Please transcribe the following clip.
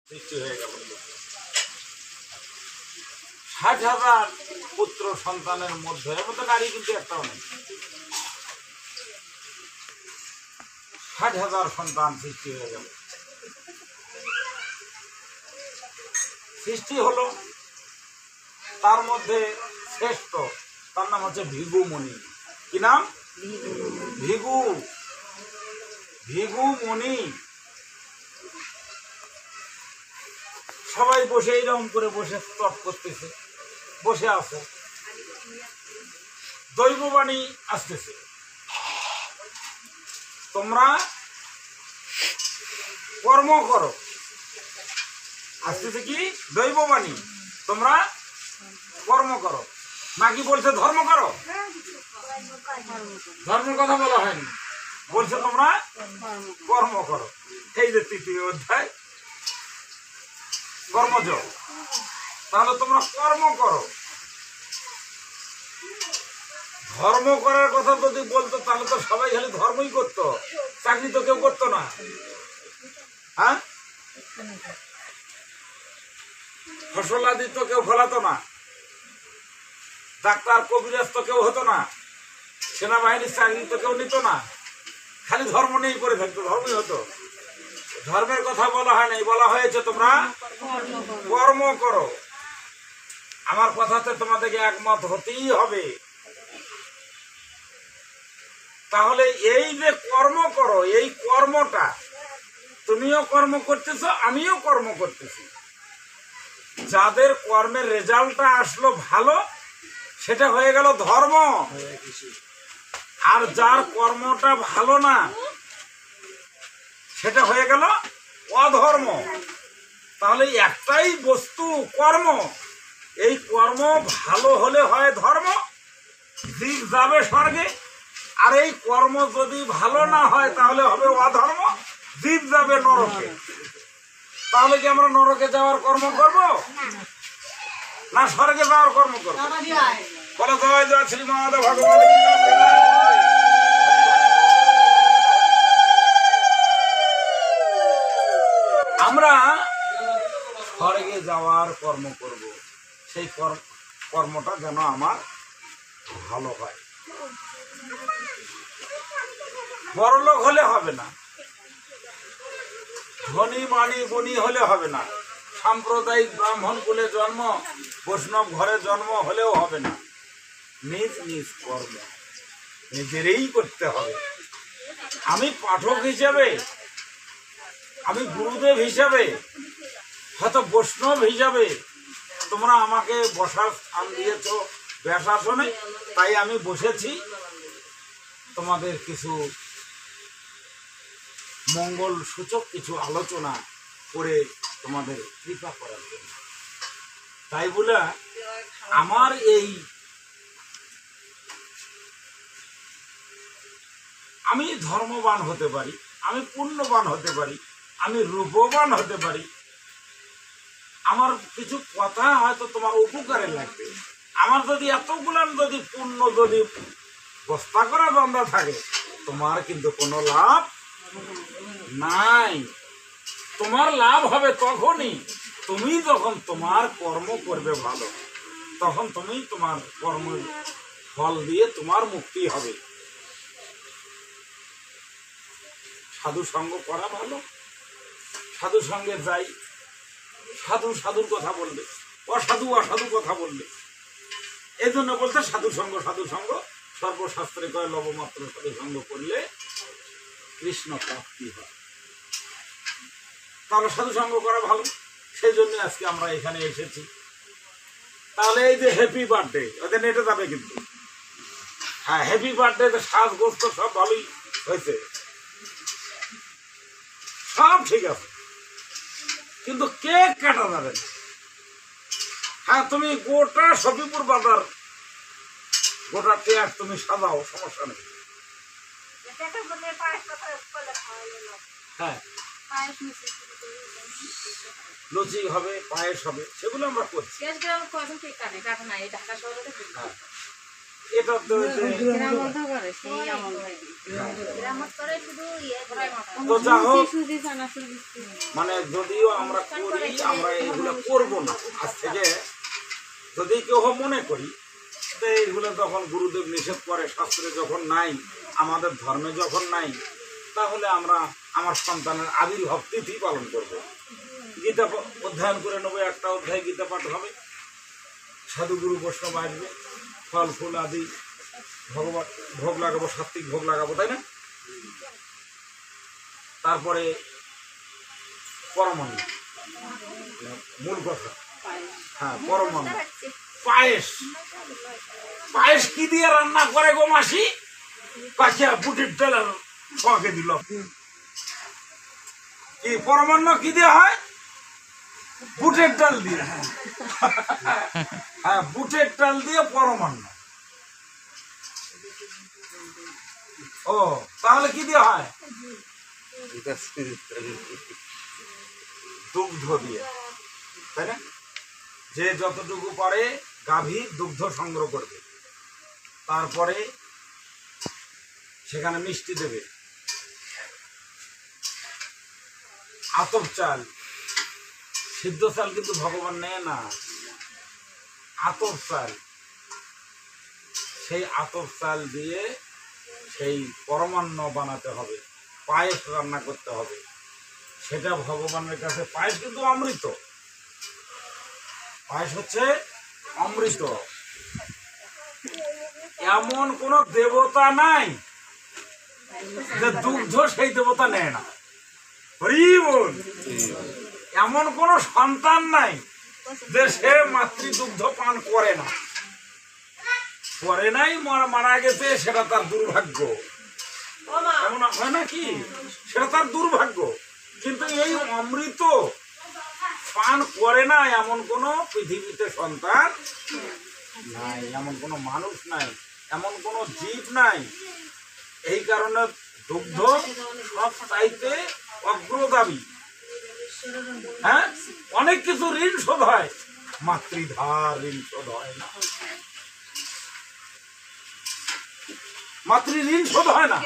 সৃষ্টি হয়ে গেল। ৬০,০০০ পুত্র সন্তানের মধ্যে এর মধ্যে নারী কিন্তু একটাও নেই। ৬০,০০০ সন্তান সৃষ্টি হয়ে গেল। সৃষ্টি হলো, তার মধ্যে শ্রেষ্ঠ, তার নাম হচ্ছে ভৃগু মুনি। কি নাম? ভৃগু। ভৃগু মুনি। সবাই বসে এইরকম করে বসে স্তব করতেছে, বসে আছে, দৈববাণী আসতেছে, তোমরা কর্ম করো। আসতেছে কি? দৈববাণী, তোমরা কর্ম করো। নাকি বলছে ধর্ম করো? ধর্মের কথা বলা হয়নি, বলছে তোমরা কর্ম করো। এই যে ৩য় অধ্যায় কর্মযোগ। তাহলে তোমরা কর্ম করো। ধর্ম করার কথা যদি বলতো তাহলে তো সবাই খালি ধর্মই করতো, চাকরি তো কেউ করতো না। হ্যাঁ, ফসল আদি তো কেউ ফলাতো না, ডাক্তার কবিরাজ তো কেউ হতো না, সেনাবাহিনীর চাকরি তো কেউ নিত না, খালি ধর্ম নিয়েই করে থাকতো, ধর্মই হতো। ধর্মের কথা বলা হয় নাই, বলা হয়েছে তোমরা কর্ম করো। আমার কথাতে তোমাদেরকে একমত হতেই হবে। তাহলে এই যে কর্ম করো, এই কর্মটা তুমিও কর্ম করতেছো, আমিও কর্ম করতেছি। যাদের কর্মের রেজাল্টটা আসলো ভালো, সেটা হয়ে গেল ধর্ম। আর যার কর্মটা ভালো না, সেটা হয়ে গেল অধর্ম। তাহলে একটাই বস্তু কর্ম। এই কর্ম ভালো হলে হয় ধর্ম, দিক যাবে স্বর্গে। আর এই কর্ম যদি ভালো না হয় তাহলে হবে অধর্ম, দিক যাবে নরকে। তাহলে কি আমরা নরকে যাওয়ার কর্ম করব, না স্বর্গে যাওয়ার কর্ম করব? বলো জয় জয় শ্রীমদ ভগবান। আমরা স্বর্গে যাওয়ার কর্ম করব, সেই কর্মটা যেন আমার ভালো হয়। বড়লোক হলে হবে না, ধনী মানি গুণী হলে হবে না, সাম্প্রদায়িক ব্রাহ্মণ কুলে জন্ম, বৈষ্ণব ঘরে জন্ম হলেও হবে না। নিজ নিজ কর্ম নিজেরই করতে হবে। আমি পাঠক হিসেবে, আমি গুরুদেব হিসাবে, হয়তো বৈষ্ণব হিসাবে তোমরা আমাকে বসার স্থান দিয়েছ ব্যাসাসনে, তাই আমি বসেছি তোমাদের কিছু মঙ্গল সূচক কিছু আলোচনা করে তোমাদের কৃপা করার জন্য। তাই বলে আমার এই আমি ধর্মবান হতে পারি, আমি পুণ্যবান হতে পারি, আমি রূপবান হতে পারি, আমার কিছু কথা হয়তো তোমার উপকারে লাগবে। আমার যদি এতগুলান যদি পুণ্য যদি বস্তা করা বান্ধা থাকে, তোমার কিন্তু কোনো লাভ নাই। তোমার লাভ হবে তখনই তুমি যখন তোমার কর্ম করবে ভালো, তখন তুমি তোমার কর্মের ফল দিয়ে তোমার মুক্তি হবে। সাধু সঙ্গ করা ভালো, সাধু সঙ্গে যাই, সাধু সাধুর কথা বলবে, অসাধু অসাধু কথা বলবে। এই জন্য বলতে সাধু সঙ্গ, সাধু সঙ্গ সর্বশাস্ত্রে কয় লবমাত্র সাধু সঙ্গ করলে কৃষ্ণ প্রাপ্তি হয়। তাহলে সাধু সঙ্গ করা ভালো, সেই জন্য আজকে আমরা এখানে এসেছি। তাহলে এই যে হ্যাপি বার্থডে, ওদের নেটে যাবে কিন্তু। হ্যাঁ, হ্যাপি বার্থডে, শ্বাসগ্রস্ত সব ভালোই হয়েছে, সব ঠিক আছে, কিন্তু কেক কাটা যাবে না। হ্যাঁ, তুমি গোটা সফিপুর বাজার গোটা কেক তুমি সাজাও, সমস্যা নেই। হ্যাঁ, লুচি হবে, পায়েস হবে, সেগুলো আমরা করছি। এটা তো তো যা হোক, মানে যদিও আমরা করি, আমরা এগুলো করবো না আজ থেকে। যদি কেউ মনে করি তো এইগুলো যখন গুরুদেব নিষেধ করে, শাস্ত্রে যখন নাই, আমাদের ধর্মে যখন নাই, তাহলে আমরা আমার সন্তানের আবির্ভাব তিথি পালন করব। গীতা অধ্যয়ন করে নেবো, একটা অধ্যায় গীতা পাঠ হবে, সাধুগুরু বৈষ্ণব আসবে, ফল ফুল আদি ভগবান ভোগ লাগাবো, সাত্বিক ভোগ লাগাবো, তাই না? তারপরে পরমান্ন, মূল কথা, হ্যাঁ পরমান্ন, পায়েস। পায়েস কি দিয়ে রান্না করে গো মাসি? কাকিয়া বুটের ডাল আর সঙ্গে দিল। কি পরমান্ন কি দিয়ে হয়? বুটের ডাল দিয়ে। হ্যাঁ, বুটের ডাল দিয়ে পরমান্ন। ও তাহলে কি দিয়ে হয়? দুগ্ধ দিয়ে, তাই না? যে যতটুকু পারে গাভী দুগ্ধ সংগ্রহ করবে, তারপরে সেখানে মিষ্টি দেবে, আতপ চাল, সিদ্ধ চাল কিন্তু ভগবান নেয় না, আতপ চাল, সেই আতপ চাল দিয়ে সেই পরমান্ন বানাতে হবে, পায়েস রান্না করতে হবে, সেটা ভগবানের কাছে। পায়েস কিন্তু অমৃত, পায়েস হচ্ছে অমৃত। এমন কোন দেবতা নাই যে দুগ্ধ সেই দেবতা নেয় না। হরি বল। এমন কোন সন্তান নাই যে সে মাতৃদুগ্ধ পান করে না, করে নাই, মারা গেছে, সেটা তার দুর্ভাগ্য। এমন হয় নাকি? সেটা তার দুর্ভাগ্য। কিন্তু এই অমৃত পান করে না এমন কোন পৃথিবীতে সন্তান নাই, এমন কোন মানুষ নাই, এমন কোন জীব নাই। এই কারণে দুগ্ধ সব চাইতে অগ্রগামী। হ্যাঁ, অনেক কিছু ঋণ শোধ হয়, মাতৃধার ঋণ শোধ হয় না, মাতৃ ঋণ শোধ হয় না।